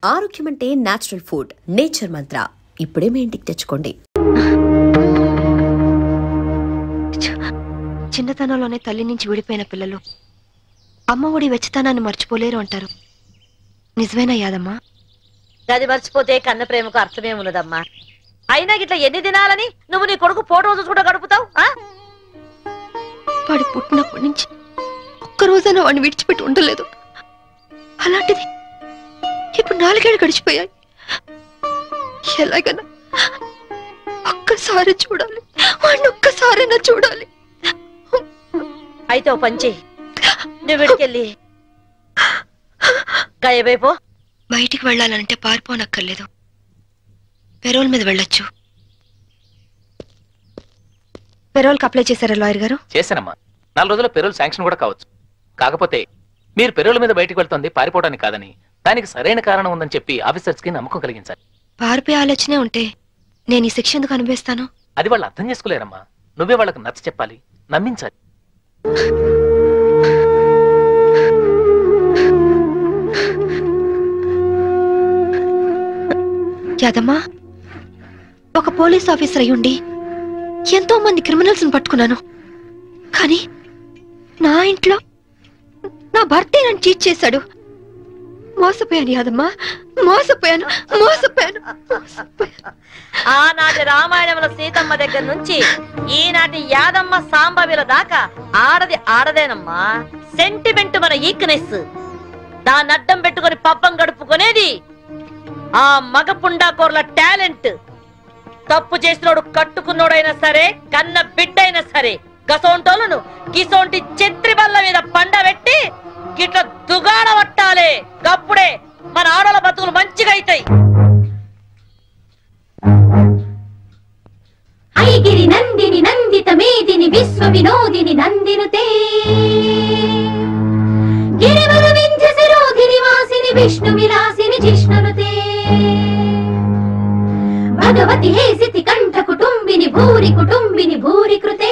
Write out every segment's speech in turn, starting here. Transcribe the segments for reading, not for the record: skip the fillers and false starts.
ఆరోగ్యం అంటే natural food. Nature మంత్ర ఇప్పుడే మీ ఇంటికి తెచ్చుకోండి. చిన్నతనంలోనే తల్లి నుంచి విడిపోయిన పిల్లలు అమ్మ ఒడి వెచ్చతనాన్ని మర్చిపోలేరు అంటారు. నిజమేనా యాదమ్మా? గది మర్చిపోతే కన్న ప్రేమకు అర్థమే ఉన్నదమ్మా. అయినా గిట్లా ఎన్ని దినాలని నువ్వు నీ కొడుకు ఫోటో రోజు కూడా గడుపుతావు? వాడి పుట్టినప్పటి నుంచి ఒక్కరోజైనా వాడిని విడిచిపెట్టి ఉండలేదు. అలాంటిది ఇప్పుడు 4 ఏళ్ళు గడిచిపోయాయి. ఎలాగైనా ఒక్కసారి చూడాలి, వాడిని ఒక్కసారైనా చూడాలి. అయితే ఓ పంచి, నువ్వు విడికెళ్ళి గాయబైపో. బయటికి వెళ్ళాలంటే పారిపోనక్కర్లేదు, పెరోల్ మీద వెళ్ళొచ్చు. పెరోల్కి అప్లై చేశారా లాయర్ గారు? చేశానమ్మా. 4 రోజుల్లో పెరోల్ శాంక్షన్ కూడా కావచ్చు. కాకపోతే మీరు పెరోల్ మీద బయటికి వెళ్తుంది పారిపోవడానికి కాదని, దానికి సరైన కారణం ఉందని చెప్పి ఆఫీసర్స్ కి నమ్మకం కలిగించాలి. పారిపోయే ఆలోచనే ఉంటే నేను ఈ శిక్ష ఎందుకు అనుభవిస్తాను? అది వాళ్ళు అర్థం చేసుకోలేరమ్మా. నువ్వే వాళ్ళకి నచ్చ చెప్పాలి, నమ్మించాలి. యాదమ్మా, ఒక పోలీస్ ఆఫీసర్ అయ్యుండి ఎంతో మంది క్రిమినల్స్ ని పట్టుకున్నాను. కానీ నా ఇంట్లో నా భర్తే నన్ను చీట్ చేశాడు. మోసపోయాను యాదమ్మా, మోసపోయాను. ఆనాటి రామాయణంలో సీతమ్మ దగ్గర నుంచి ఈనాటి యాదమ్మ సాంబవిల దాకా ఆడది ఆడదేనమ్మా. సెంటిమెంట్ మన ఈక్నెస్. దాన్ని అడ్డం పెట్టుకుని పబ్బం గడుపుకునేది ఆ మగ పుండాకోర్ల టాలెంట్. తప్పు చేసినోడు కట్టుకున్నోడైనా సరే, కన్న బిడ్డైనా సరే, గసోంటోలను గిసోంటి చెత్రి బల్ల మీద పండబెట్టి గిట్ల దుగాడ పట్టాలే. గప్పుడే మన ఆడల బతుకులు మంచిగా అవుతాయి. ఐగిరి నందిని నందిత మేదిని విశ్వ వినోదిని నందినుతే గిరివర వింధ్య శిరోధిని వాసిని విష్ణు విలాసిని జిష్ణునుతే భగవతి హేసితి కంఠ కుటుంబిని భూరి కృతే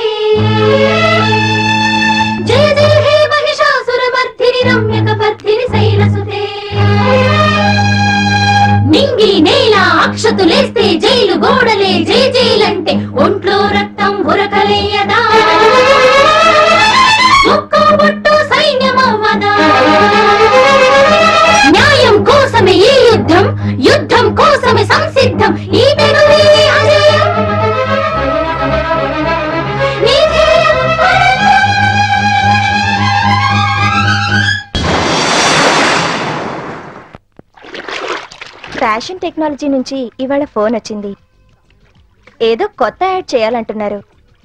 జయ జయ హే మహిషాసుర మర్దిని రమ్యక పర్ధిని శైలసుతే నింగి నేల అక్షతులేస్తే జైలు గోడలే జై జైలంటే ఒంట్లో రక్తం ఉరకలేయదా, ముక్కు బొట్టు సైన్యమవ్వదా. న్యాయం కోసమే ఈ యుద్ధం, యుద్ధం కోసమే సంసిద్ధం. ఈ తెగువే అజయం, నీ జయం. ఫ్యాషన్ టెక్నాలజీ నుంచి ఇవాళ ఫోన్ వచ్చింది. ఏదో కొత్త యాడ్ చేయాలంటున్నారు.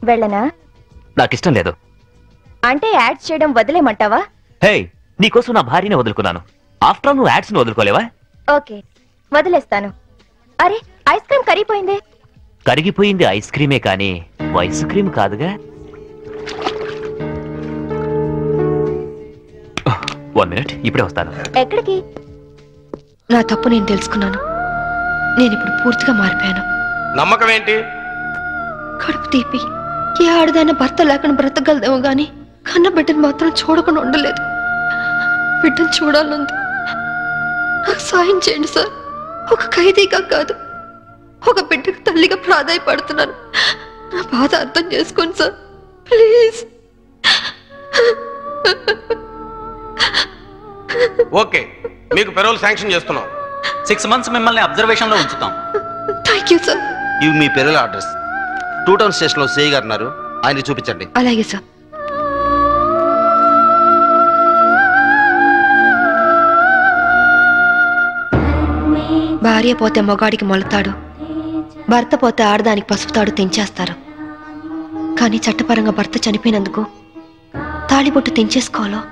వెళ్ళనా? నాకిష్టం లేదు. అంటే యాడ్స్ చేయడం వదిలేమంటావా? హే, నీకోసం నా భార్యనే వదులుకున్నాను. ఆఫ్టర్ ఆల్ నువ్వు యాడ్స్ ని వదులుకోలేవా? ఓకే, వదిలేస్తాను. అరే, ఐస్ క్రీమ్ కరిగిపోయిందే. కరిగిపోయింది ఐస్ క్రీమే కానీ ఐస్ క్రీమ్ కాదుగా. 1 మినిట్, ఇప్పుడే వస్తాను. ఎక్కడికి? నా తప్పు నేను తెలుసుకున్నాను. నేను ఇప్పుడు పూర్తిగా మారిపోయాను. నమ్మకం ఏంటి? కడుపు తీపి ఏ ఆడదైనా భర్త లేకుండా బ్రతకగలదేమో గాని కన్న బిడ్డను మాత్రం చూడకుండా ఉండలేదు. బిడ్డను చూడాలంది. నాకు సాయం చేయండి సార్. ఒక ఖైదీగా కాదు, ఒక బిడ్డకు తల్లిగా ప్రాధాయపడుతున్నాను. నా బాధ అర్థం చేసుకోండి సార్, ప్లీజ్. ఓకే, మీకు పెరోల్ శాంక్షన్ చేస్తున్నాం. 6 months మిమ్మల్ని అబ్జర్వేషన్ లో ఉంచుతాం. Thank you sir. ఇవి మీ పెరోల్ అడ్రస్. 2 టౌన్ స్టేషన్ లో సేయ్ గారు ఉన్నారు, ఆయన చూపించండి. అలాగే సార్. భార్య పోతే మొగాడికి మొలతాడు, భర్త పోతే ఆడదానికి పసుపుతాడు తెంచేస్తారు. కానీ చట్టపరంగా భర్త చనిపోయినందుకు తాళిబొట్టు తెంచేసుకోవాలో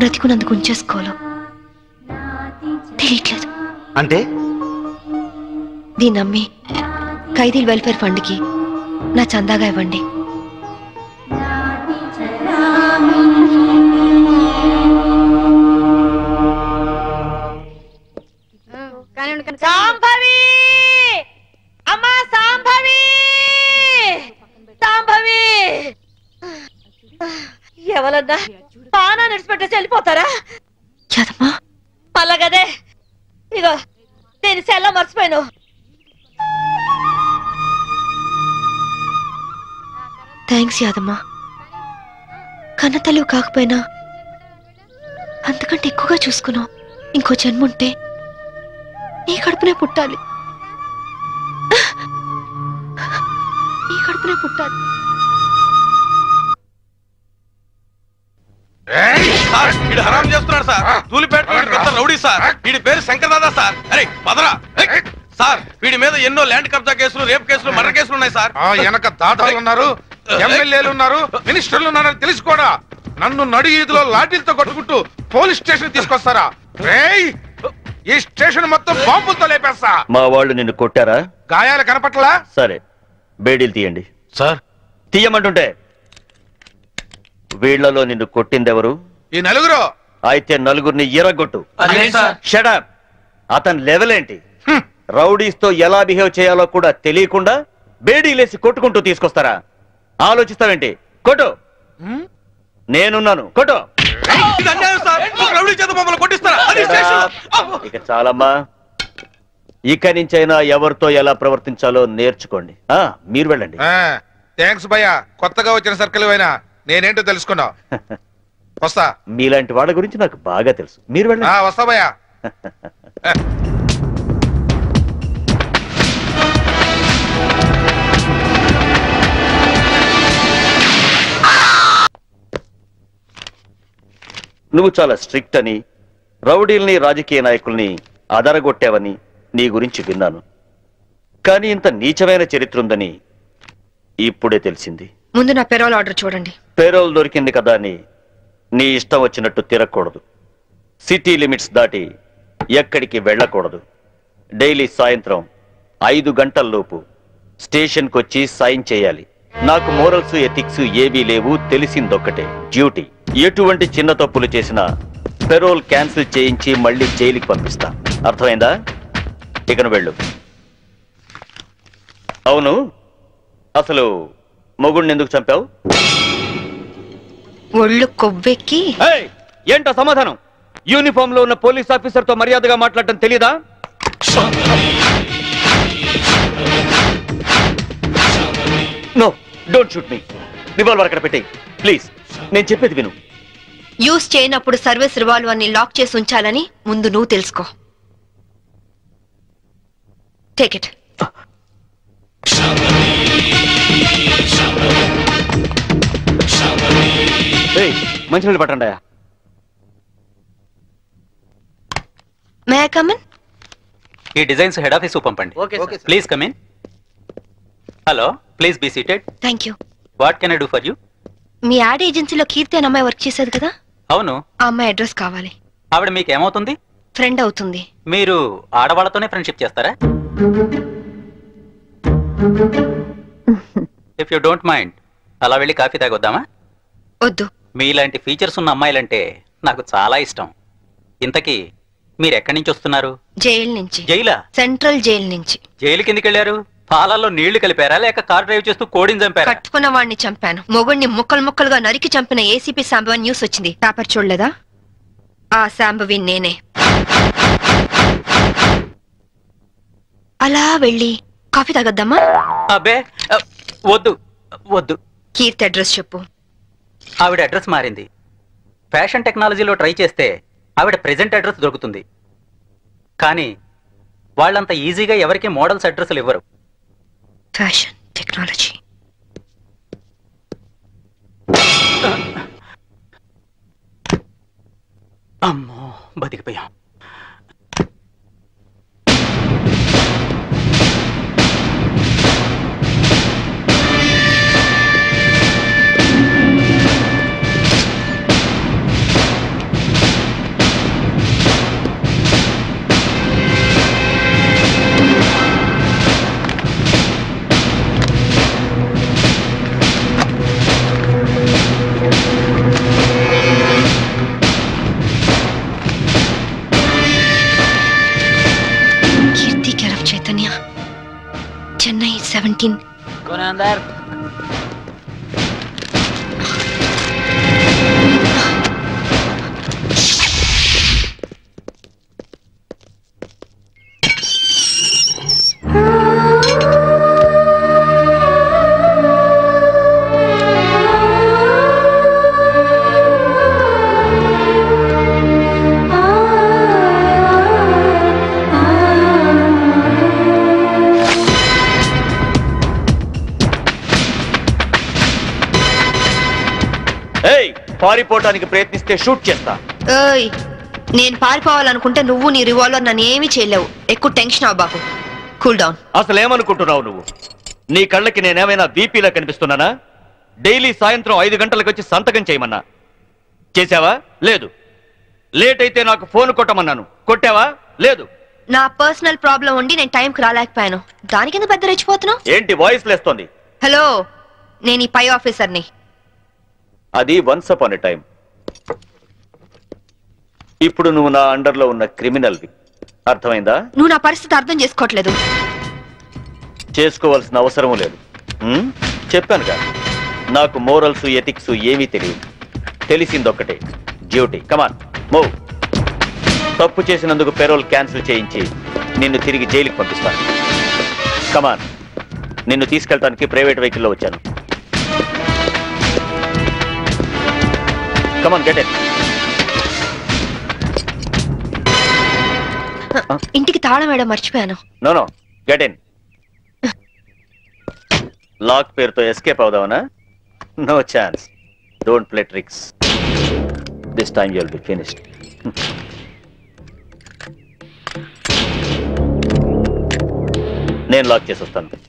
బ్రతికున్నందుకు ఉంచేసుకోవాలో తెలియట్లేదు. అంటే దీన్ని నమ్మి ఖైదీల వెల్ఫేర్ ఫండ్కి నా చందాగా ఇవ్వండి. సాంభవి, అమ్మా సాంభవి, సాంభవి. ఎవరన్నా పానా నడిచిపెట్టేసి వెళ్ళిపోతారా? యాదమ్మా, అలాగదే. ఇక అయ్యో నేను సెల్లో మర్చిపోయాను. థ్యాంక్స్ యాదమ్మా. కన్న తల్లి కాకపోయినా అంతకంటే ఎక్కువగా చూసుకున్నావు. ఇంకో జన్ముంటే నీ కడుపునే పుట్టాలి, నీ కడుపునే పుట్టాలి. సార్ వీడు హరాం చేస్తున్నాడు సార్. ధూళిపేట పెద్ద రౌడీ సార్. వీడి పేరు శంకర్ దాదా సార్. అరే పదరా సార్. వీడి మీద ఎన్నో ల్యాండ్ కబ్జా కేసులు, రేప్ కేసులు, మర్డర్ కేసులు ఉన్నాయి సార్. వెనక దాదాలు ఉన్నారు, ఎమ్మెల్యేలు ఉన్నారు, మినిస్టర్లు ఉన్నారని తెలిసి కూడా నన్ను నడి ఈదులో లాఠీలతో కొట్టుకుంటూ పోలీస్ స్టేషన్ తీసుకొస్తారా? ఈ స్టేషన్ మొత్తం బాంబులతో లేపేస్తా. మా వాళ్ళు నిన్ను కొట్టారా? గాయాలు కనపట్లా? సరే బేడీలు తీయండి. సార్ తీయమంటుంటే వీళ్లలో నిన్ను కొట్టిందెవరు? ఈ నలుగురు. అయితే నలుగురిని ఎరగొట్టు. Shut up. అతని లెవెల్ ఏంటి? రౌడీస్ తో ఎలా బిహేవ్ చేయాలో కూడా తెలియకుండా బేడీలేసి కొట్టుకుంటూ తీసుకొస్తారా? ఆలోచిస్తావేంటి? కొట్టు. నేనున్నాను, కొట్టు. ఇక చాలమ్మా. ఇక నుంచైనా ఎవరితో ఎలా ప్రవర్తించాలో నేర్చుకోండి. మీరు వెళ్ళండి. థ్యాంక్స్ భయ్యా. కొత్తగా వచ్చిన సర్కిల్ అయినా నేనేంటో తెలుసుకున్నావు. వస్తా. మీలాంటి వాళ్ళ గురించి నాకు బాగా తెలుసు. మీరు వెళ్ళండి. వస్తా భయ్యా. నువ్వు చాలా స్ట్రిక్ట్ అని, రౌడీల్ని, రాజకీయ నాయకుల్ని అదరగొట్టావని నీ గురించి విన్నాను. కానీ ఇంత నీచమైన చరిత్ర ఉందని ఇప్పుడే తెలిసింది. ముందు నా పెరోల్ ఆర్డర్ చూడండి. పేరోల్ దొరికింది కదా అని నీ ఇష్టం వచ్చినట్టు తిరగకూడదు. సిటీ లిమిట్స్ దాటి ఎక్కడికి వెళ్ళకూడదు. డైలీ సాయంత్రం 5 గంటల్లోపు స్టేషన్కి వచ్చి సైన్ చేయాలి. నాకు మోరల్స్, ఎథిక్స్ ఏవీ లేవు. తెలిసిందొక్కటే, డ్యూటీ. ఎటువంటి చిన్న తప్పులు చేసినా పెరోల్ క్యాన్సిల్ చేయించి మళ్ళీ జైలుకి పంపిస్తా. అర్థమైందా? ఇకను వెళ్ళు. అవును, అసలు మొగుడిని ఎందుకు చంపావు? ఒళ్ళు కొవ్వెక్కి. ఏంటో సమాధానం? యూనిఫామ్ లో ఉన్న పోలీస్ ఆఫీసర్ తో మర్యాదగా మాట్లాడటం తెలీదా? No, don't shoot me. Revolver అక్కడ పెట్టేయ్ ప్లీజ్. నేను చెప్పేది విను. యూజ్ చేయనప్పుడు సర్వీస్ రివాల్వర్ ని లాక్ చేసి ఉంచాలని ముందు నువ్వు తెలుసుకో. Take it. మంచినీళ్ళు పట్టండి. May I come in? ఈ డిజైన్స్ హెడ్ ఆఫీస్ పంపండి. Please come in. Hello, please be seated. Thank you. What can I do for you? మీ యాడ్ ఏజెన్సీలో కీర్తి అనే అమ్మాయి వర్క్ చేసేది కదా? అవును. ఆ అమ్మాయి అడ్రస్ కావాలి. ఆవిడ మీకు ఏమవుతుంది? ఫ్రెండ్ అవుతుంది. మీరు ఆడవాళ్లతోనే ఫ్రెండ్షిప్ చేస్తారా? ఇఫ్ యూ డోంట్ మైండ్ అలా వెళ్ళి కాఫీ తాగొద్దామా? వద్దు. మీలాంటి ఫీచర్స్ ఉన్న అమ్మాయిలంటే నాకు చాలా ఇష్టం. ఇంతకీ మీరు ఎక్కడి నుంచి వస్తున్నారు? జైలు నుంచి. జైలా? సెంట్రల్ జైలు నుంచి. జైలు కిందకి వెళ్ళారు? పాలల్లో నీళ్లు కలిపారా లేక కార్ డ్రైవ్ చేస్తూ కోడిని చంపారా? కట్టుకున్న వాడిని చంపాను. మొగుడిని ముక్కలు ముక్కలుగా నరికి చంపిన ఏసీపీ శాంభవి న్యూస్ వచ్చింది. పేపర్ చూడలేదా? ఆ శాంభవి నేనే. అలా వెళ్ళి కాఫీ తాగొద్దామా? అబ్బే వద్దు వద్దు. కీర్తి అడ్రస్ చెప్పు. ఆవిడ అడ్రస్ మారింది. ఫ్యాషన్ టెక్నాలజీలో ట్రై చేస్తే ఆవిడ ప్రెజెంట్ అడ్రస్ దొరుకుతుంది. కానీ వాళ్ళంత ఈజీగా ఎవరికి మోడల్స్ అడ్రస్లు ఇవ్వరు. Fashion technology. అమ్మో, బతికిపోయాం. చెన్నై 17. పారిపోవటానికి ప్రయత్నిస్తే షూట్ చేస్తా. ఏయ్, నేను పారిపోవాలనుకుంటే నువ్వు నీ రివాల్వర్ నన్ను ఏమీ చేయలేవు. ఎక్కువ టెన్షన్ అవ్వ బాబు. Cool down. అసలు ఏమనుకుంటున్నావు నువ్వు? నీ కళ్ళకి నేనేమైనా బీపీలా కనిపిస్తున్నానా? డైలీ సాయంత్రం 5 గంటలకు వచ్చి సంతకం చేయమన్నా చేసావా? లేదు. లేట్ అయితే నాకు ఫోన్ కొట్టమన్నాను, కొట్టావా? లేదు. నా పర్సనల్ ప్రాబ్లం ఉండి నేను టైంకి రాలేకపోయాను. దానికి ఎందుకు పెద్ద రెచ్చిపోతున్నావు? ఏంటి వాయిస్ లేస్తోంది? హలో, నేను ఈ పై ఆఫీసర్ని. అది వన్స్ అపాన్ ఎ టైం. ఇప్పుడు నువ్వు నా అండర్లో ఉన్న క్రిమినల్వి. అర్థమైందా? నువ్వు నా పరిస్థితి అర్థం చేసుకోవట్లేదు. చేసుకోవాల్సిన అవసరం లేదు. చెప్పానుగా, నాకు మోరల్స్ ఎథిక్స్ ఏమీ తెలియదు. తెలిసిందొక్కటే, డ్యూటీ. Come on move. తప్పు చేసినందుకు పెరోల్ క్యాన్సిల్ చేయించి నిన్ను తిరిగి జైలుకి పంపిస్తాను. కమాన్. నిన్ను తీసుకెళ్ళడానికి ప్రైవేట్ వెహికల్లో వచ్చాను. Come on, get it. ఇంటికి తాళం వేయడం మర్చిపోయాను. No get in. లాక్ పేరుతో ఎస్కేప్ అవుదావనా? No chance. Don't play tricks. This time you will be finished. నేను లాక్ చేసి వస్తాను.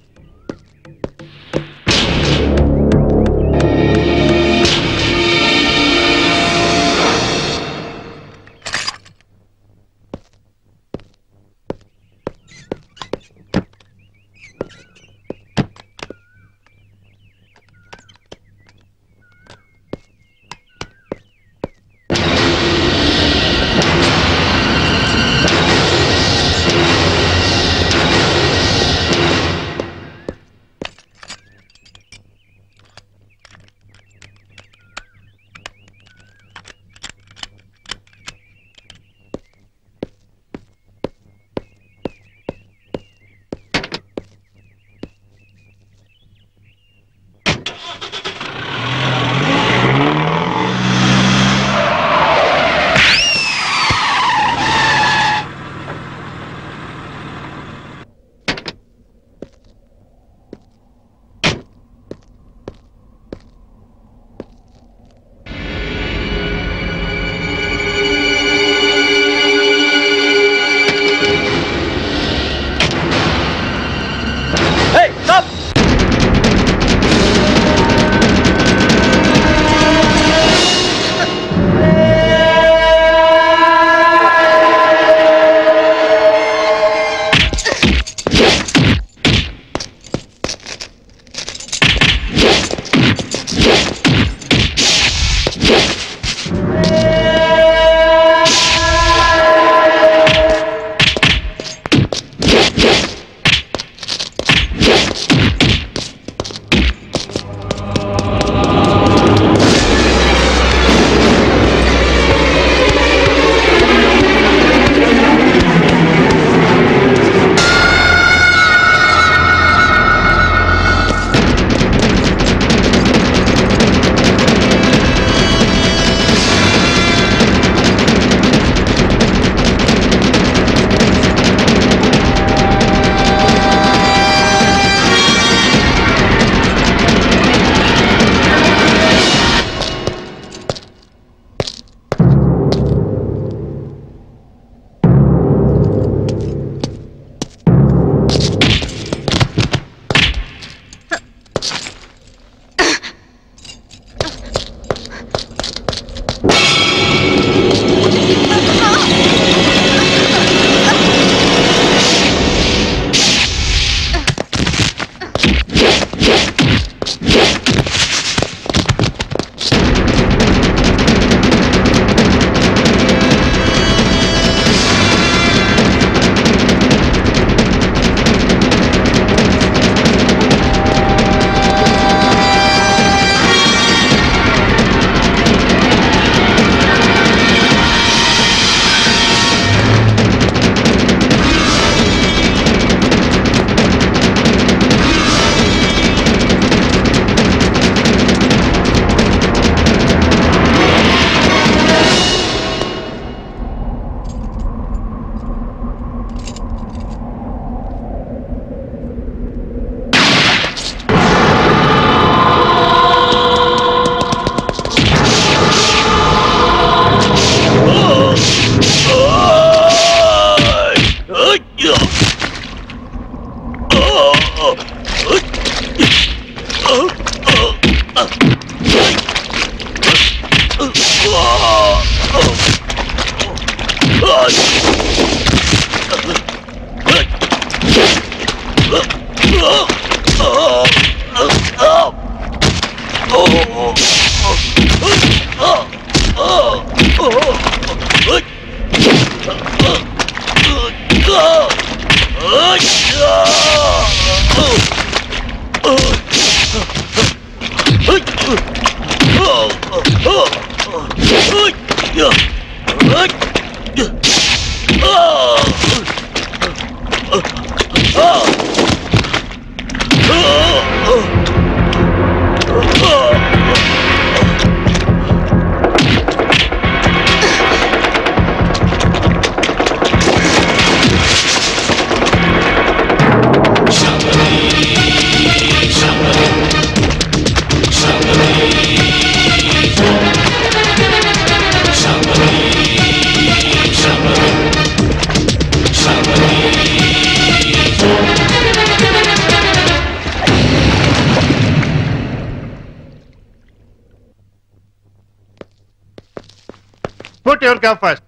Promote your cap fast.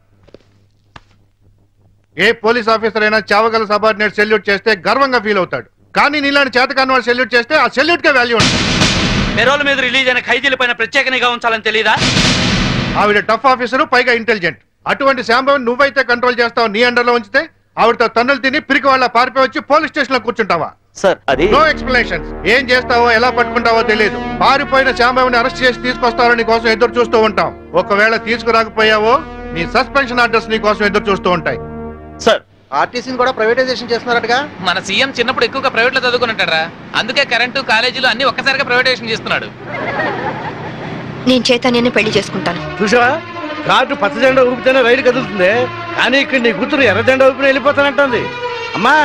ఏ పోలీస్ ఆఫీసర్ అయినా చావగల సబార్డినేట్ సెల్యూట్ చేస్తే గర్వంగా ఫీల్ అవుతాడు. కానీ నీలాంటి చేతకాని వాళ్ళు సెల్యూట్ చేస్తే ఆ సెల్యూట్ కే వాల్యూ ఉంటుంది. పెరోల్ మీద రిలీజ్ అయిన ఖైదీల పైన ప్రత్యేక నిఘా ఉంచాలని తెలీదా? ఆవిడ టఫ్ ఆఫీసరు, పైగా ఇంటెలిజెంట్. అటువంటి శాంభవిని నువ్వైతే కంట్రోల్ చేస్తావు, నీ అండర్లో ఉంచితే ఆవిడతో తన్నులు తిని పిరికి వాళ్ళ పారిపోయి వచ్చి పోలీస్ స్టేషన్ లో కూర్చుంటావా? సార్ అది నో ఎక్స్ప్లెనేషన్స్. ఏం చేస్తావో ఎలా పట్టుకుంటావో తెలియదు. పారిపోయిన శాంభవిని అరెస్ట్ చేసి తీసుకొస్తారని కోసం ఎదురు చూస్తూ ఉంటాం. ఒకవేళ తీసుకురాకపోయావో నీ సస్పెన్షన్ ఆర్డర్స్ నీ కోసం ఎదురు చూస్తూ ఉంటాయి. సార్ ఆర్టీసీని కూడా ప్రైవేటైజేషన్ చేస్తున్నారటగా. మన సీఎం చిన్నప్పుడు ఎక్కువగా ప్రైవేట్ లో చదువుకున్నట్టారా, అందుకే కరెంటు కాలేజీలు అన్ని ఒక్కసారిగా ప్రైవేటైజేషన్ చేస్తున్నాడు. నేను చైతన్యాన్ని పెళ్లి చేసుకుంటాను. చూసావా, కార్డు పచ్చ జెండా ఊపితేనే రైలు కదులుతుంది, కానీ ఇక్కడ నీ కూతురు ఎర్ర జెండా ఊపిన వెళ్ళిపోతానంటుంది. అమ్మా,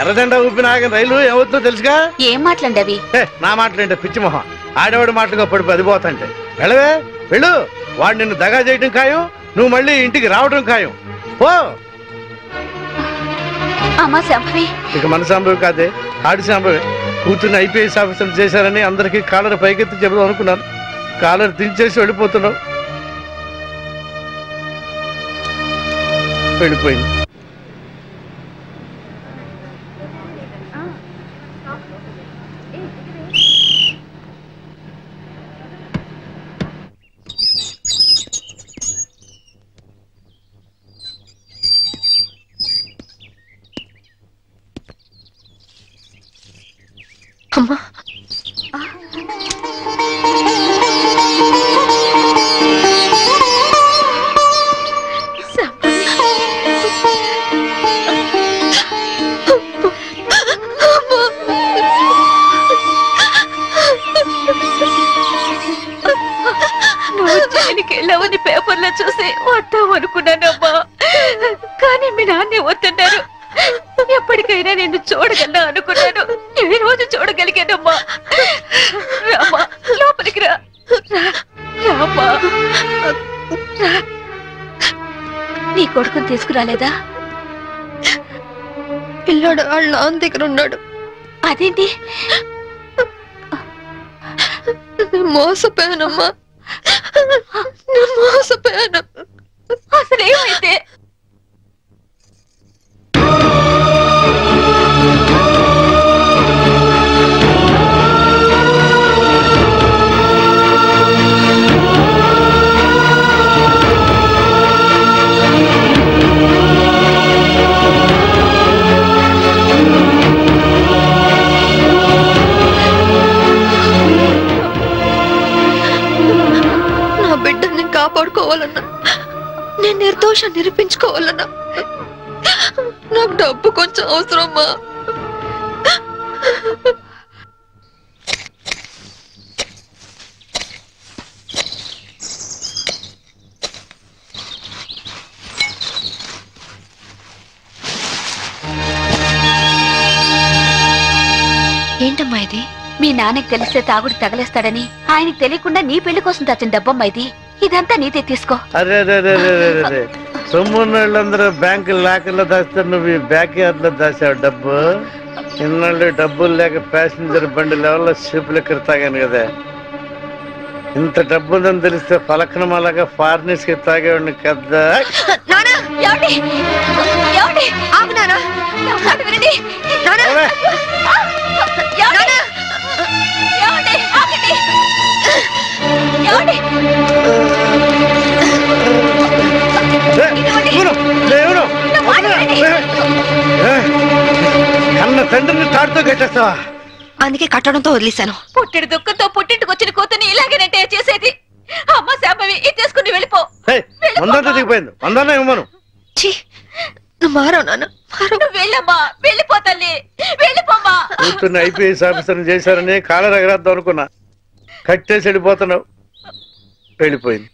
ఎర్ర జెండా ఊపిన ఆగిన రైలు ఏమవుతుందో తెలుసుగా? ఏం మాట్లాడి అవి? నా మాటలేంటే పిచ్చి మొహం, ఆడవాడి మాటలుగా పడిపో అది పోతాంటే. వెళ్ళవే వెళ్ళు, వాడు నిన్ను దగా చేయడం ఖాయం, నువ్వు మళ్ళీ ఇంటికి రావడం ఖాయం. పో. అమ్మా శాంభవి. ఇక మన సంభవి కాదే, ఆడి సంభవి. కూతుర్ని ఐపీఎస్ ఆఫీసర్ చేశారని అందరికీ కాలర్ పైకెత్తి చెబుదాం అనుకున్నాను. కాలర్ దించేసి వెళ్ళిపోతున్నావు. వెళ్ళిపోయింది. అమ్మా, నువ్వు జైలుకి వెళ్ళావని పేపర్లో చూసి వద్దాం అనుకున్నానమ్మా, కానీ మీ నాన్నే వద్దన్నారు. ఎప్పటికైనా నిన్ను చూడగలనా అనుకున్నాను. ఈ రోజు చూడగలిగానమ్మా. రామా, లోపలికి రా. రామా, నీ కొడుకుని తీసుకురాలేదా? పిల్లాడు వాళ్ళ నాన్న దగ్గర ఉన్నాడు. అదేంటి? మోసపోయానమ్మా, మోసపోయాను. అసలేమైతే? బిడ్డని కాపాడుకోవాలన్నా, నేను నిర్దోషం నిరూపించుకోవాలన్నా నాకు డబ్బు కొంచెం అవసరమ్మా. ఏంటమ్మా ఇది? మీ నాన్నకి తెలిస్తే తాగుడు తగలేస్తాడని ఆయనకి తెలియకుండా నీ పెళ్లి కోసం తెచ్చిన డబ్బమ్మా ఇది. ఇదంతా నీదే, తీసుకో. అరే సొమ్మున్నోళ్ళందరూ బ్యాంకు లాకర్లో దాస్తారు, నువ్వు ఈ బ్యాక్ యార్డ్ లో దాచావు డబ్బు. ఇన్నాళ్ళు డబ్బులు లేక ప్యాసింజర్ బండి లెవెల్లో షిప్ లెక్కర తాగాను కదా. ఇంత డబ్బు ఉందని తెలిస్తే పలకనమాలాగా ఫారినర్స్ కి తాగేవాడిని కదా. కన్న తండ్రిని తాడుతో కట్టేస్తావా? అందుకే కట్టడంతో వదిలేశాను. పుట్టిడి దుఃఖంతో పుట్టింటికి వచ్చిన కూతుర్ని ఇలాగేనంటే చేసేది. అమ్మ శాంభవి, ఇది చేసుకుని వెళ్ళిపో. వందంతా దిగిపోయింది, వందన్నా ఇవ్వను. నువ్వు మారవు నాన్న, నువ్వు వెళ్ళమ్మా, వెళ్ళిపో తల్లి, వెళ్ళిపోమ్మా. కూతుర్ని ఐపీఎస్ ఆఫీసర్ చేశారని కాలర్ ఎగరేద్దాం అనుకున్నా, కట్టేసి వెళ్ళిపోతున్నావు. వెళ్ళిపోయింది.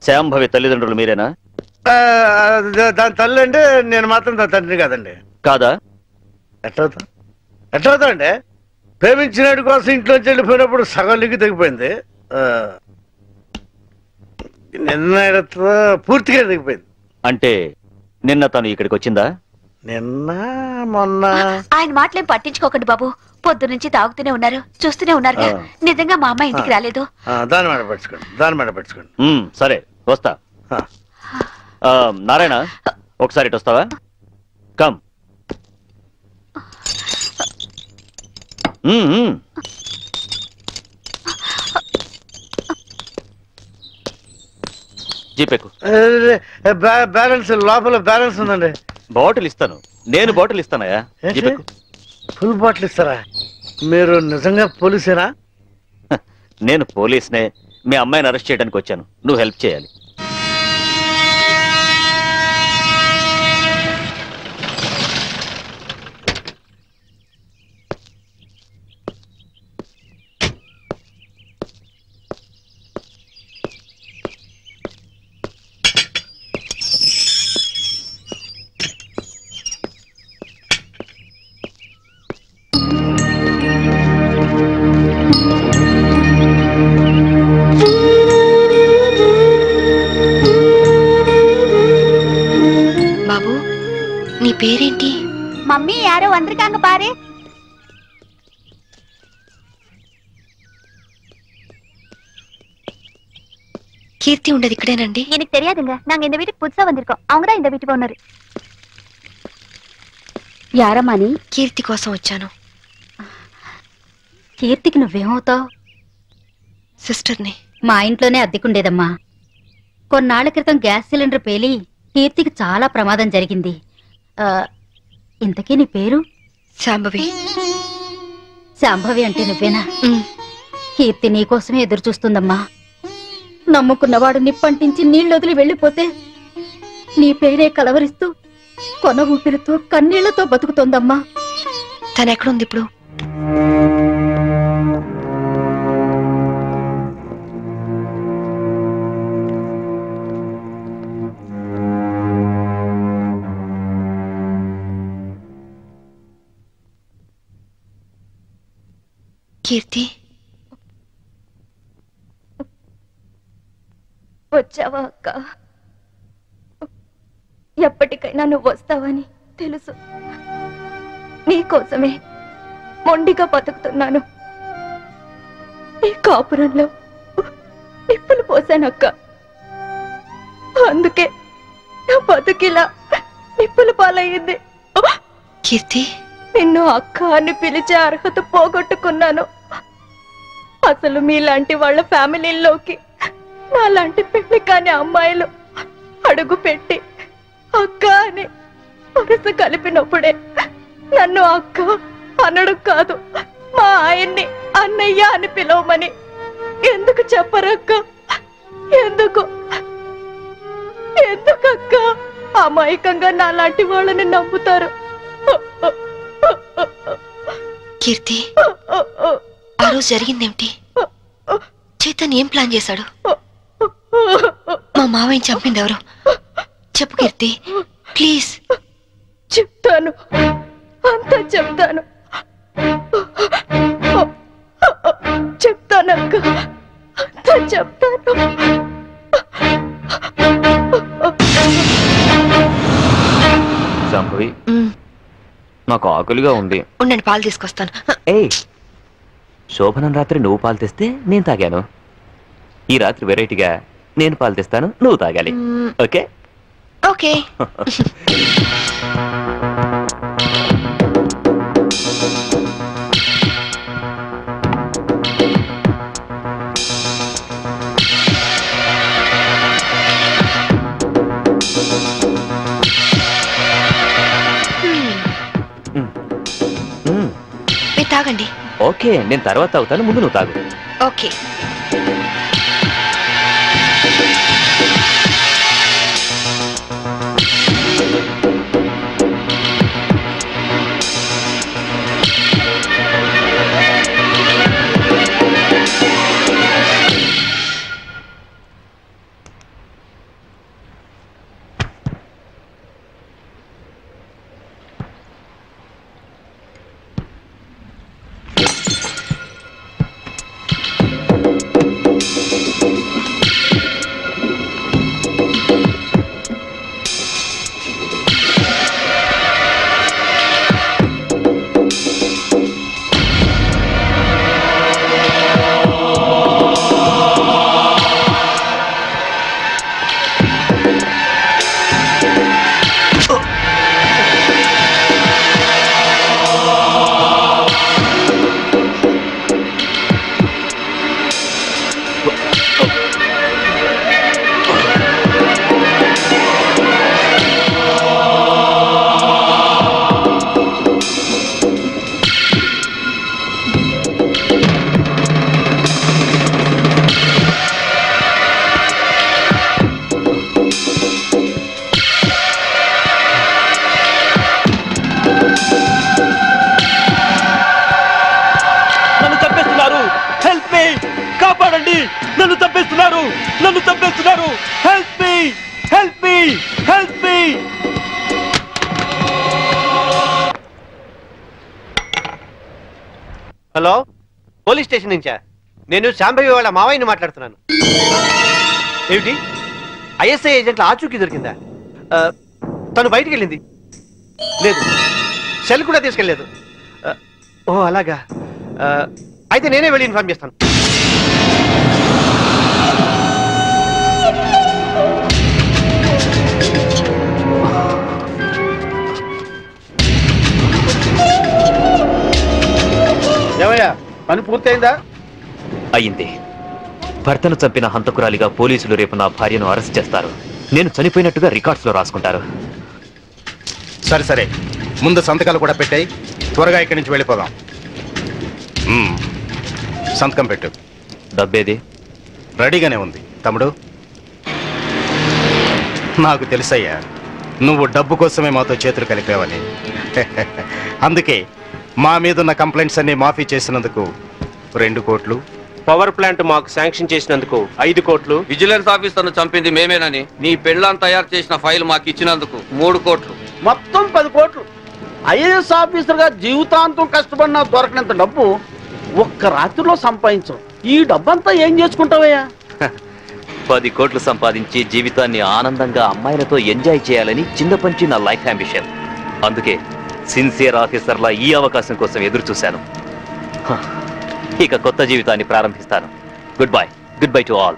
శాంభవి తల్లిదండ్రులు మీరేనా? దాని తల్లి అంటే నేను మాత్రం దాని తండ్రి కాదండి. కాదా? ఎట్లవుతా అండి? ప్రేమించినటి కోసం ఇంట్లోంచి వెళ్ళిపోయినప్పుడు సగం లిగి తెగిపోయింది. నిన్న పూర్తిగా తెగిపోయింది. అంటే నిన్న తను ఇక్కడికి వచ్చిందా? నిన్న మొన్న ఆయన మాటలేం పట్టించుకోకండి బాబు. పొద్దు నుంచి తాగుతూనే ఉన్నారు, చూస్తూనే ఉన్నారు. నిజంగా మా అమ్మ ఇంటికి రాలేదు. దాని మాట పెట్టుకోండి. సరే వస్తా. నారాయణ ఒకసారి ఇటు వస్తావా? కమ్. జీపేకు. బ్యాలెన్స్ లోపల బ్యాలెన్స్ ఉందండి. బాటిల్ ఇస్తాను. నేను బాటిల్ ఇస్తానయా? జీపేకు. ఫుల్ బాటిల్ ఇస్తారా? మీరు నిజంగా పోలీసేనా? నేను పోలీస్నే. మీ అమ్మాయిని అరెస్ట్ చేయడానికి వచ్చాను. నువ్వు హెల్ప్ చేయాలి. నీ పేరేంటి? మమ్మీ యారో వందరికాంగ పారే. கீர்த்தி உண்டது இக்கடேனண்டி? எனக்கு தெரியாதுங்க. நாங்க இந்த வீட்டுக்கு புதுசா வந்திருக்கோம். அவங்க தான் இந்த வீட்டுக்கு ஓனர். యారమ్మా నీ? కీర్తి కోసం వచ్చాను. కీర్తికి నువ్వేమవుతావు? సిస్టర్ని. మా ఇంట్లోనే అద్దెకుండేదమ్మా. కొన్నాళ్ల క్రితం గ్యాస్ సిలిండర్ పేలి కీర్తికి చాలా ప్రమాదం జరిగింది. ఇంతకీ నీ పేరు? శాంభవి. శాంభవి అంటే నువ్వేనా? కీర్తి నీకోసమే ఎదురు చూస్తుందమ్మా. నమ్ముకున్నవాడు నిప్పంటించి నీళ్ళొదిలి వెళ్ళిపోతే నీ పేరే కలవరిస్తూ కొన ఊపిరితో కన్నీళ్లతో బతుకుతోందమ్మా. తనెక్కడుంది ఇప్పుడు? కీర్తి, వచ్చావా అక్క? ఎప్పటికైనా నువ్వు వస్తావని తెలుసు. నీకోసమే మొండిగా బతుకుతున్నాను. ఈ కాపురంలో నిప్పులు పోసానక్క. అందుకే నా బతుకిలా నిప్పుల పాలయ్యింది. కీర్తి, నిన్ను అక్క అని పిలిచే అర్హత పోగొట్టుకున్నాను. అసలు మీలాంటి వాళ్ళ ఫ్యామిలీల్లోకి నాలాంటి పెళ్లి కాని అమ్మాయిలు అడుగు పెట్టి అక్క అని వరుస కలిపినప్పుడే నన్ను అక్క అనడం కాదు, మా ఆయన్ని అన్నయ్య అని పిలవమని ఎందుకు చెప్పరక్క? ఎందుకు ఎందుకక్క అమాయకంగా నాలాంటి వాళ్ళని నమ్ముతారు? కీర్తి, ఆ రోజు జరిగిందేమిటి? చైతన్ ఏం ప్లాన్ చేశాడు? మా మావయ్యని చంపింది ఎవరు? చెప్పు కీర్తి, ప్లీజ్. చెప్తాను, అంతా చెప్తాను. చెప్తానక్క, అంతా చెప్తాను. సంభవి, నాకు ఆకలిగా ఉంది. ఉండండి, పాలు తీసుకొస్తాను. ఏయ్, శోభనం రాత్రి నువ్వు పాలు తెస్తే నేను తాగాను. ఈ రాత్రి వెరైటీగా నేను పాలు తెస్తాను, నువ్వు తాగాలి. Okay okay. మీరు తాగండి. ఓకే, నేను తర్వాత తాగుతాను, ముందు నువ్వు తాగు. Okay. Help me. Hello, police station నుంచా? నేను శాంభవి వాళ్ళ మావయ్యని మాట్లాడుతున్నాను. ఏమిటి, ఐఎస్ఐ ఏజెంట్ల ఆచూకీ దొరికిందా? తను బయటికి వెళ్ళింది. లేదు, సెల్ కూడా తీసుకెళ్ళలేదు. ఓ అలాగా, అయితే నేనే వెళ్ళి ఇన్ఫార్మ్ చేస్తాను. ఏమయ్యా, పని పూర్తయిందా? అయింది. భర్తను చంపిన హంతకురాలిగా పోలీసులు రేపు నా భార్యను అరెస్ట్ చేస్తారు. నేను చనిపోయినట్టుగా రికార్డ్స్ లో రాసుకుంటారు. సరే సరే, ముందు సంతకాలు కూడా పెట్టాయి. త్వరగా ఇక్కడి నుంచి వెళ్ళిపోదాం. సంతకం పెట్టు. డబ్బేది? రెడీగానే ఉంది తమ్ముడు. నాకు తెలుసయ్యా, నువ్వు డబ్బు కోసమే మాతో చేతులు కలిపావని. అందుకే మా మీదున్న కంప్లైంట్స్ అన్ని మాఫీ చేసినందుకు 2 కోట్లు, పవర్ ప్లాంట్ మాకు శాంక్షన్ చేసినందుకు 5 కోట్లు, విజిలెన్స్ ఆఫీసర్ను చంపింది మేమేనని నీ పెళ్ళాన్ని తయారు చేసిన ఫైల్ మాకు ఇచ్చినందుకు 3 కోట్లు, మొత్తం 10 కోట్లు. ఐఏఎస్ ఆఫీసర్గా జీవితాంతం కష్టపడినా దొరకనంత డబ్బు ఒక్క రాత్రిలో సంపాదించవు. ఈ డబ్బంతా ఏం చేసుకుంటావయ్యా? 10 కోట్లు సంపాదించి జీవితాన్ని ఆనందంగా అమ్మాయిలతో ఎంజాయ్ చేయాలని చిన్నపంచి నా లైఫ్ అంబిషన్. అందుకే సిన్సియర్ ఆఫీసర్లా ఈ అవకాశం కోసం ఎదురు చూశాను. ఇక కొత్త జీవితాన్ని ప్రారంభిస్తాను. Good bye to all.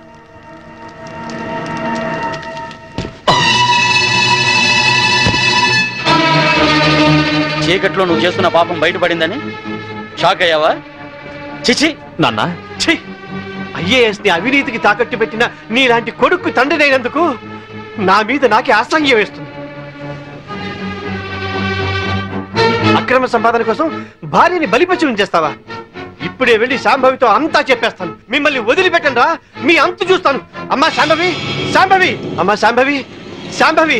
చీకట్లో నువ్వు చేస్తున్న పాపం బయటపడిందని షాక్ అయ్యావా? చిచి నాన్న, ఐఏఎస్ ని అవినీతికి తాకట్టు పెట్టిన నీలాంటి కొడుకు తండ్రినైనందుకు నా మీద నాకే అసహ్యం వేస్తుంది. అక్రమ సంపాదన కోసం భార్యని బలిపశువుని చేస్తావా? ఇప్పుడే వెళ్ళి శాంభవితో అంతా చెప్పేస్తాను. మిమ్మల్ని వదిలిపెట్టండి రా, మీ అంతు చూస్తాను. అమ్మా శాంభవి, శాంభవి, అమ్మా శాంభవి, శాంభవి.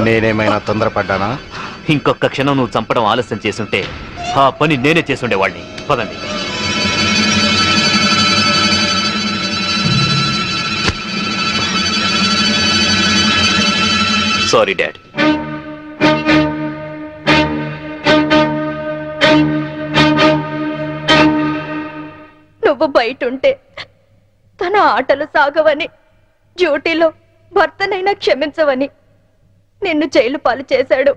నేనేమైనా తొందరపడ్డానా? ఇంకొక క్షణం నువ్వు చంపడం ఆలస్యం చేసుంటే ఆ పని నేనే చేసుండేవాడిని. పదండి. Sorry dad. నువ్వు బయటుంటే తన ఆటలు సాగవని, డ్యూటీలో భర్తనైనా క్షమించవని నిన్ను జైలు పాలు చేశాడు.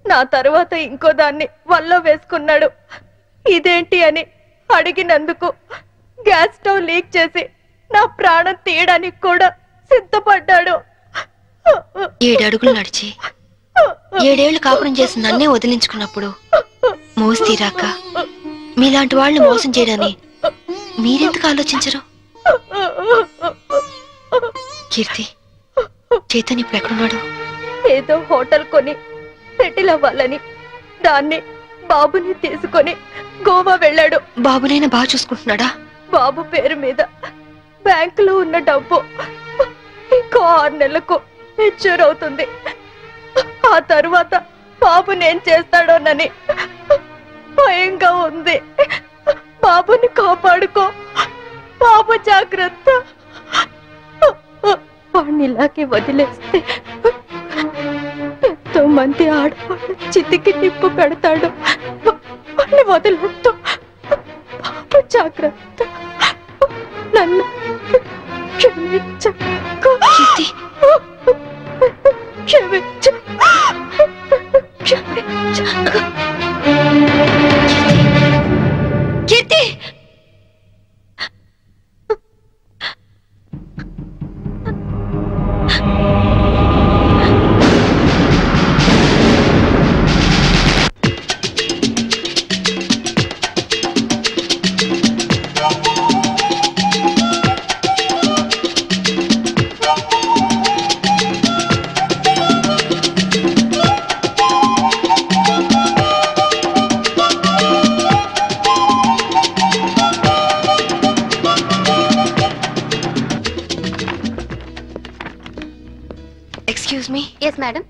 నా తరువాత ఇంకో దాన్ని వల్ల వేసుకున్నాడు. ఇదేంటి అని అడిగినందుకు గ్యాస్ స్టవ్ లీక్ చేసి నా ప్రాణం తీయడానికి కూడా సిద్ధపడ్డాడు. 7 అడుగులు నడిచి 7 ఏళ్లు కాపురం చేసి నన్నే వదిలించుకున్నప్పుడు మోసి తీరాక మీలాంటి వాళ్ళని మోసం చేయడాన్ని మీరెందుకు ఆలోచించరు? కీర్తి, చైతన్య ఇప్పుడు ఎక్కడున్నాడు? ఏదో హోటల్ కొని సెటిల్ అవ్వాలని దాన్ని బాబుని తీసుకొని గోవా వెళ్ళాడు. బాబునైనా బాగా చూసుకుంటున్నాడా? బాబు పేరు మీద బ్యాంకులో ఉన్న డబ్బు ఇంకో 6 నెలలకు మెచ్యూర్ అవుతుంది. ఆ తరువాత బాబుని ఏం చేస్తాడోనని భయంగా ఉంది. బాబుని కాపాడుకో, బాబు జాగ్రత్త. వాడిని ఇలాగే వదిలేస్తే ఎంతో మంది ఆడవాళ్ళు చితికి నిప్పు పెడతాడు. వాడిని వదిలొద్దు, బాబు జాగ్రత్త. నన్ను క్షమించు, క్షమించు, క్షమించు. Keerthi, excuse me. Yes madam.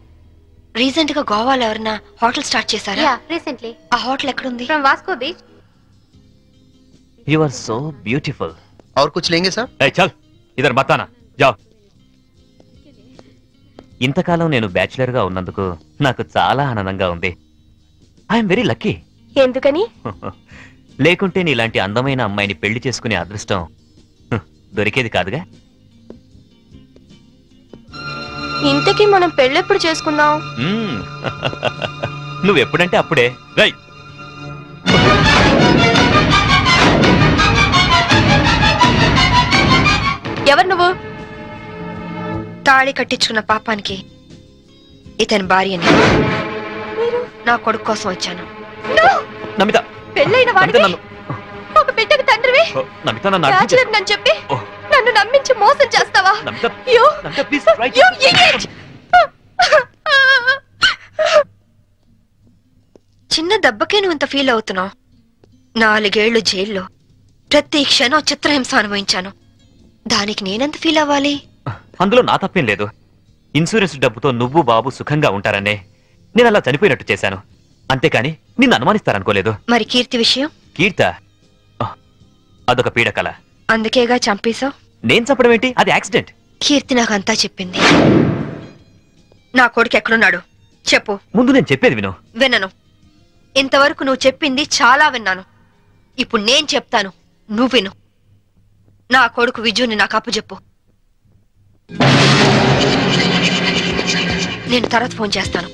Recent గా గోవాలో ఎవరైనా హోటల్ స్టార్ట్ చేశారా? రీసెంట్లీ. ఆ హోటల్ ఎక్కడుంది? From Vasco beach. You are so beautiful. और कुछ लेंगे सर? ए चल इधर बताना जाओ. ఇంతకాలం నేను బ్యాచిలర్ గా ఉన్నందుకు నాకు చాలా ఆనందంగా ఉంది. I'm very lucky. ఎందుకని? లేకుంటే నీలాంటి అందమైన అమ్మాయిని పెళ్లి చేసుకునే అదృష్టం దొరికేది కాదుగా. ఇంతకీ మనం పెళ్ళెప్పుడు చేసుకుందాం? నువ్వెప్పుడంటే అప్పుడే. రై ఎవరు నువ్వు? తాళి కట్టించుకున్న పాపానికి ఇతని భార్యని నా కొడుకు కోసం వచ్చాను. నమిత, పెళ్ళైన వాడికి ఒక బిడ్డకు తండ్రివి నమిత నన్ను అర్థం బ్యాచిలర్ నన్ను చెప్పి నన్ను నమ్మించి మోసం చేస్తావా? చిన్న దెబ్బకే నువ్వు ఇంత ఫీల్ అవుతున్నావు. 4 ఏళ్లు జైల్లో ప్రతి క్షణం చిత్రహింస అనుభవించాను. దానికి నేనెంత ఫీల్ అవ్వాలి? అందులో నా తప్పేం లేదు. ఇన్సూరెన్స్ డబ్బుతో నువ్వు బాబు సుఖంగా ఉంటారనే నేను అలా చనిపోయినట్టు చేశాను. అంతేకాని నిన్ను అనుమానిస్తారనుకోలేదు. మరి కీర్తి విషయం? కీర్త అదొక పీడకల. అందుకేగా చంపేశావు. నేను చంపడం ఏంటి? అది యాక్సిడెంట్. కీర్తి నాకంతా చెప్పింది. నా కొడుకు ఎక్కడున్నాడు చెప్పు. ముందు నేను చెప్పేది విను. వినను. ఇంతవరకు నువ్వు చెప్పింది చాలా విన్నాను. ఇప్పుడు నేను చెప్తాను, నువ్వు విను. నా కొడుకు విజుని నాకు అప్పచెప్పు. నేను తర్వాత ఫోన్ చేస్తాను.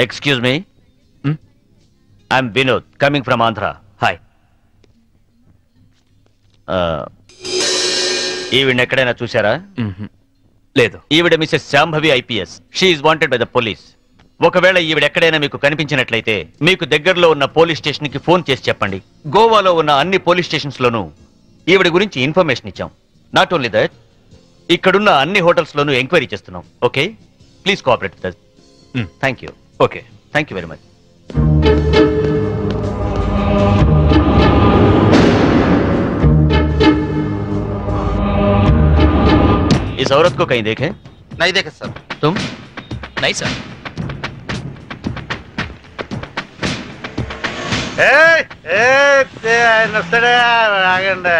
Excuse me, I'm Vinod coming from Andhra. Hi. ఈవిడ ఎక్కడైనా చూసారా? లేదు. ఈవిడ Mrs Shambhavi IPS. She is wanted by the police. ఒకవేళ ఈవిడ ఎక్కడైనా మీకు కనిపించినట్లయితే మీకు దగ్గరలో ఉన్న పోలీస్ స్టేషన్ కి ఫోన్ చేసి చెప్పండి. గోవాలో ఉన్న అన్ని పోలీస్ స్టేషన్స్ లోనూ ఈవిడ గురించి ఇన్ఫర్మేషన్ ఇచ్చాం. నాట్ ఓన్లీ దట్, ఇక్కడున్న అన్ని హోటల్స్ లోనూ ఎంక్వైరీ చేస్తున్నాం. Okay, please cooperate with us. Thank you. Okay, thank you very much. इस औरत को कहीं देखे? नहीं देखे सर. तुम? नहीं सर. ఆయన వస్తాడా? ఆగండి,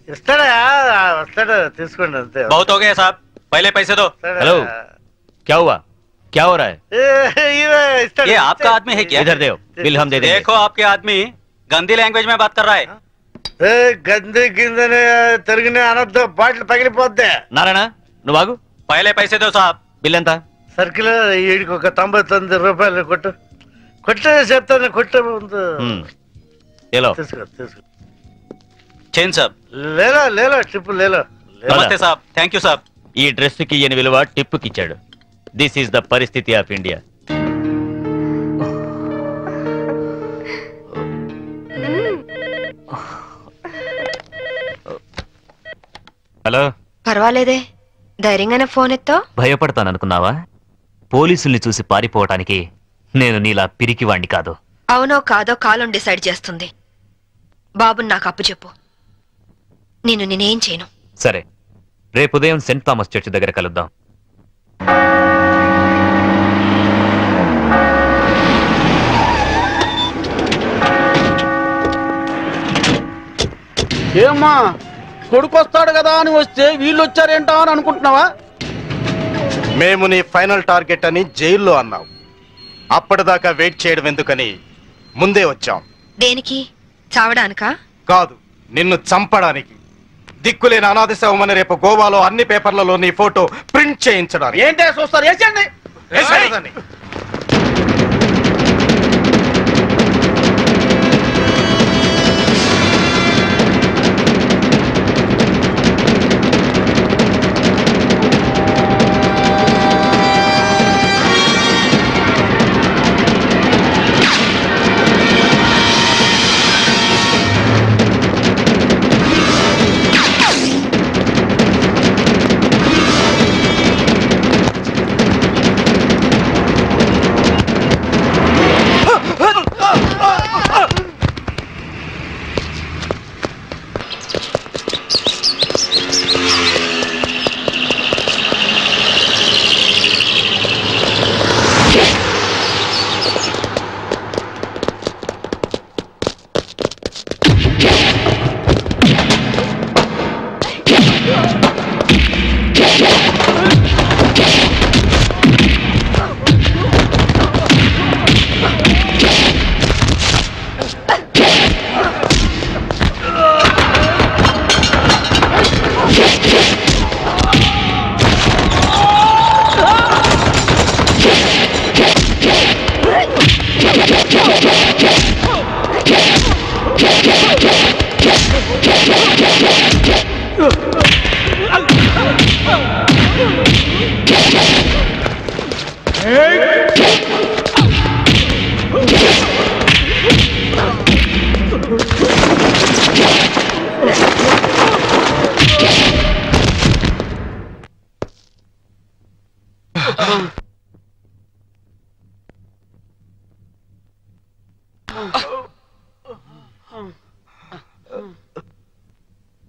ఇస్తాడా? వస్తాడు, తీసుకోండి అంతే. बहुत हो गया साहब, पहले पैसे दो. हेलो, क्या हुआ? क्या हो रहा है? ये आपका आदमी है क्या? इधर दो, बिल हम दे देंगे. देखो आपके आदमी गंदी लैंग्वेज में बात कर रहा है. గంది కిందని తిరిగిన అనొద్దు, బాటిల్ పగిలిపోద్ది. నారాయణ నువ్వు ఆగు. पहले पैसे दो साहब. బిల్ ఎంత? సర్కిల్ వీడికి ఒక 99 రూపాయలు కొట్టు. కొట్టే చెప్తాను, కొట్టే ముందు తీసుకో తీసుకో. चेन साहब. లేలా లేలా ట్రిప్ లేలా. नमस्ते साहब. थैंक यू साहब. ఈ డ్రెస్ కి ఈయన విలువ టిప్పుకి ఇచ్చాడు. దిస్ ఈస్ ద పరిస్థితి ఆఫ్ ఇండియా. హలో. పర్వాలేదే, ధైర్యంగానే ఫోన్ ఎత్తో. భయపడతాననుకున్నావా? పోలీసుల్ని చూసి పారిపోవటానికి నేను నీలా పిరికివాణ్ణి కాదు. అవునో కాదో కాలం డిసైడ్ చేస్తుంది. బాబుని నాకు అప్పచెప్పు, నేనేం చేయను. సరే, రేపు ఉదయం సెంట్ థామస్ చర్చ్ దగ్గర కలుద్దాం. ఏమ్మా, కొడుకు వస్తాడు కదా అని వస్తే వీళ్ళు వచ్చారేంటా అని అనుకుంటున్నావా? మేము నీ ఫైనల్ టార్గెట్ అని జైల్లో అన్నావు. అప్పటిదాకా వెయిట్ చేయడం ఎందుకని ముందే వచ్చాం. దేనికి? చావడానికా? కాదు, నిన్ను చంపడానికి. దిక్కులేని అనాథ శవమని రేపు గోవాలో అన్ని పేపర్లలో నీ ఫోటో ప్రింట్ చేయించడానికి. ఏంటే చూస్తారు? వేసేయండి.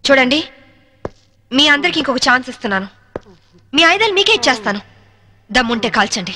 చూడండి, మీ అందరికి ఇంకొక ఛాన్స్ ఇస్తున్నాను. మీ ఆయుధాలు మీకే ఇచ్చేస్తాను. దమ్ముంటే కాల్చండి.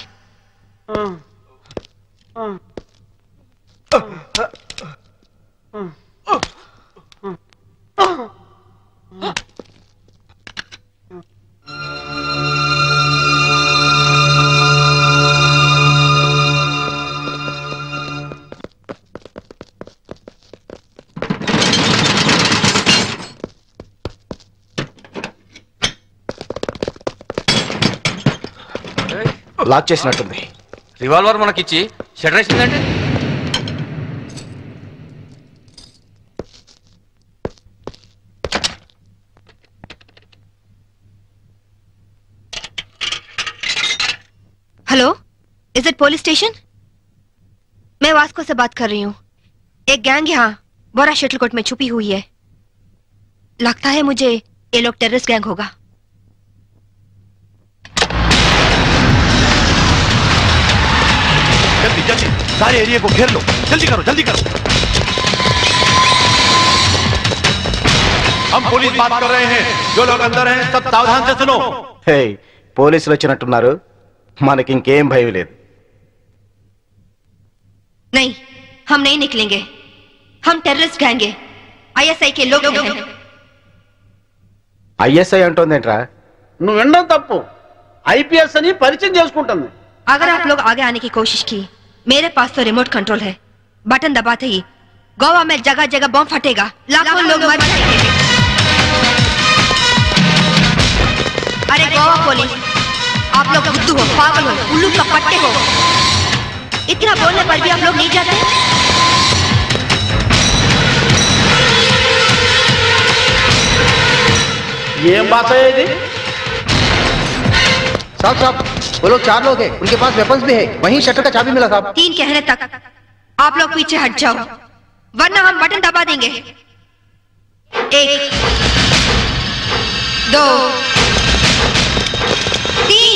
లాక్ చేసినట్టుంది. రివాల్వర్ మనకిచ్చి షటర్ వేసిందంటే hello, is it police station? मैं वास्को से बात कर रही हूँ. एक गैंग यहाँ बोरा शटलकोट में छुपी हुई है. लगता है मुझे ये लोग टेररिस्ट गैंग होगा. जल्दी जल्दी सारे एरिया को घेर लो. जल्दी करो जल्दी करो. हम पुलिस बात कर रहे हैं. जो लोग अंदर हैं सब सावधान से सुनो. हे పోలీసులు వచ్చినట్టున్నారు. మనకి ఇంకేం భయం లేదు. नहीं, हम नहीं निकलेंगे. हम टेररिस्ट गैंग हैं. ISI के लोग हैं. ISI అంటోందేంట్రా? నువ్వు వినడం తప్పు. IPS అని పరిచయం చేసుకుంటుంది. अगर आप लोग आगे आने की कोशिश की, मेरे पास तो रिमोट कंट्रोल है. बटन दबाते ही गोवा में जगह जगह बम फटेगा. लाखों लोग मर जाएंगे. अरे गोवा पुलिस, आप लोग बुद्धू हो, पागल हो, उल्लू का पट्टे हो. इतना बोलने पर भी आप लोग नहीं जाते. ఏం బాత ఇది? साहब साहब, वो लोग 4 लोग हैं. उनके पास वेपन्स भी है. वहीं शटर का चाबी मिला साहब. 3 कहने तक आप लोग पीछे हट जाओ, वरना हम बटन दबा देंगे. 1 2 3.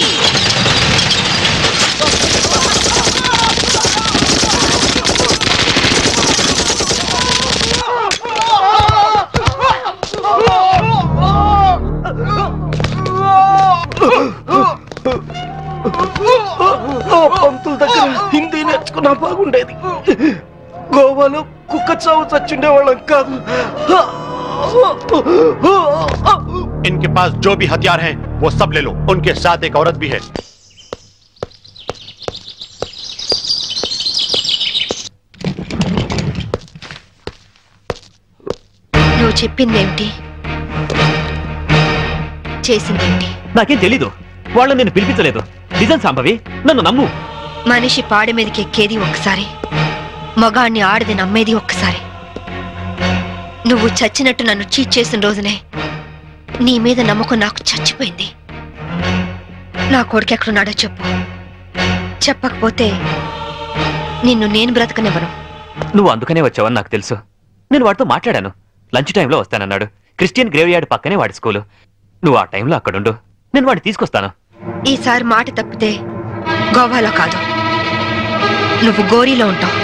పంతుల దగ్గర హిందీ నేర్చుకున్నా బాగుండేది. గోవాలో కుక్క చావు చచ్చుండేవాళ్ళం కాదు. इनके पास जो भी हथियार हैं वो सब ले लो. उनके साथ एक औरत भी है. నువ్వు చెప్పిందేమిటి, చేసిందేమిటి? నాకేం తెలీదు. వాళ్ళని నేను పిలిపించలేదు. నిజం సాంబవి, నన్ను నమ్ము. మనిషి పాడి మీదకి ఎక్కేది ఒక్కసారి, మగాణ్ణి ఆడది నమ్మేది ఒక్కసారి. నువ్వు చచ్చినట్టు నన్ను చీట్ చేసిన రోజునే నీ మీద నమ్మకం నాకు చచ్చిపోయింది. నా కొడుకు ఎక్కడున్నాడో చెప్పు. చెప్పకపోతే నిన్ను నేను బ్రతకనివ్వను. నువ్వు అందుకనే వచ్చావని నాకు తెలుసు. నేను వాడితో మాట్లాడాను. లంచ్ టైంలో వస్తానన్నాడు. క్రిస్టియన్ గ్రేవ్ యార్డ్ పక్కనే వాడి స్కూలు. నువ్వు ఆ టైంలో అక్కడుండు, నేను వాడిని తీసుకొస్తాను. ఈసారి మాట తప్పితే గోవాలో కాదు, నువ్వు గోరీలో ఉంటావు.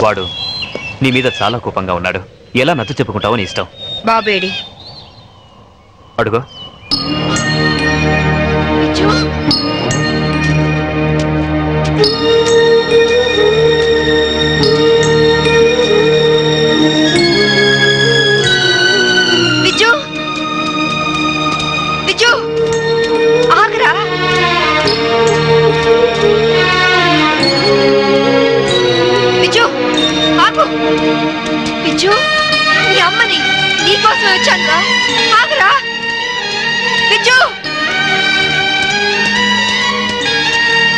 వాడు నీ మీద చాలా కోపంగా ఉన్నాడు. ఎలా నచ్చ చెప్పుకుంటావో నీ ఇష్టం. బాబేడి అడుగు. విజు, విజు ఆగరా. కోసమే వచ్చాను రా. ఆగరా విజు,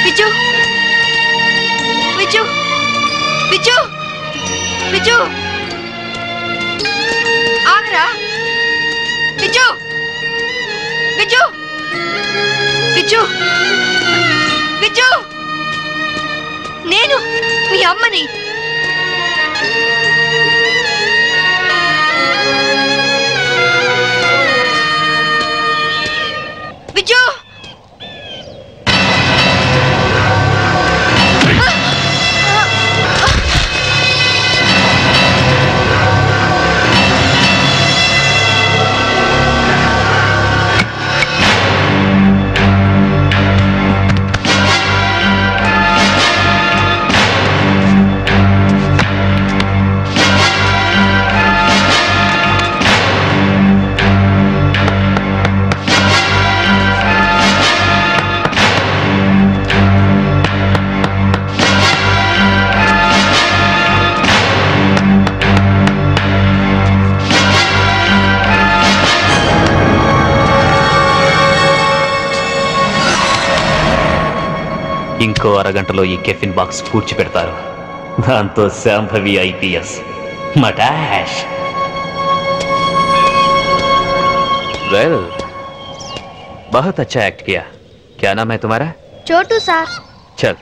విజు, విజు, విజు, విజు, ఆగరా విజు, విజు, విజు, విజు, నేను మీ అమ్మని. విజు, ఇంకో అరగంటలో ఈ కెఫిన్ బాక్స్ పూడ్చి పెడతారు. దాంతో శాంభవి ఐపీఎస్ మటాష్. वेल बहुत अच्छा एक्ट किया. क्या नाम है तुम्हारा? छोटू सर. चल.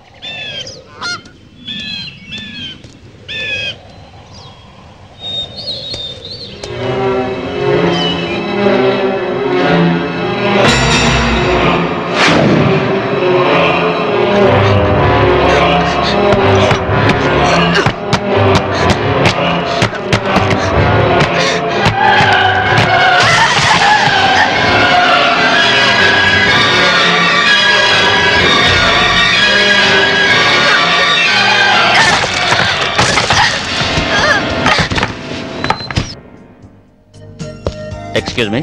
एक्सक्यूज मी,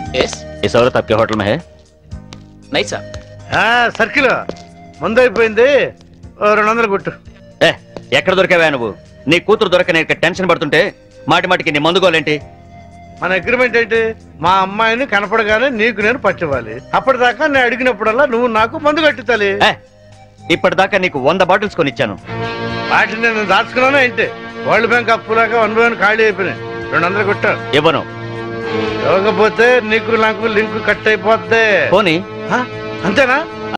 इस औरत आपके होटल में है? नहीं सर. సర్కిల్ ముందైపోయింది, 200 కొట్టు. ఎక్కడ దొరికావా నువ్వు? నీ కూతురు దొరకని టెన్షన్ పడుతుంటే మాటి మాటికి నీ మందుకోలేంటి? మన అగ్రిమెంట్ ఏంటి? మా అమ్మాయిని కనపడగానే నీకు నేను పట్టివ్వాలి. అప్పటిదాకా నేను అడిగినప్పుడల్లా నువ్వు నాకు మందు కట్టించాలి. ఇప్పటిదాకా నీకు 100 బాటిల్స్ కొనిచ్చాను. వాటిని నేను దాచుకున్నానా ఏంటి? వరల్డ్ బ్యాంక్ అప్పులాగా అనుభవాన్ని ఖాళీ అయిపోయినాయి. 200 కొట్టు. ఇవ్వను. ఇవ్వకపోతే నీకు నాకు లింక్ కట్ అయిపోద్ది. పోనీ అంతేనా?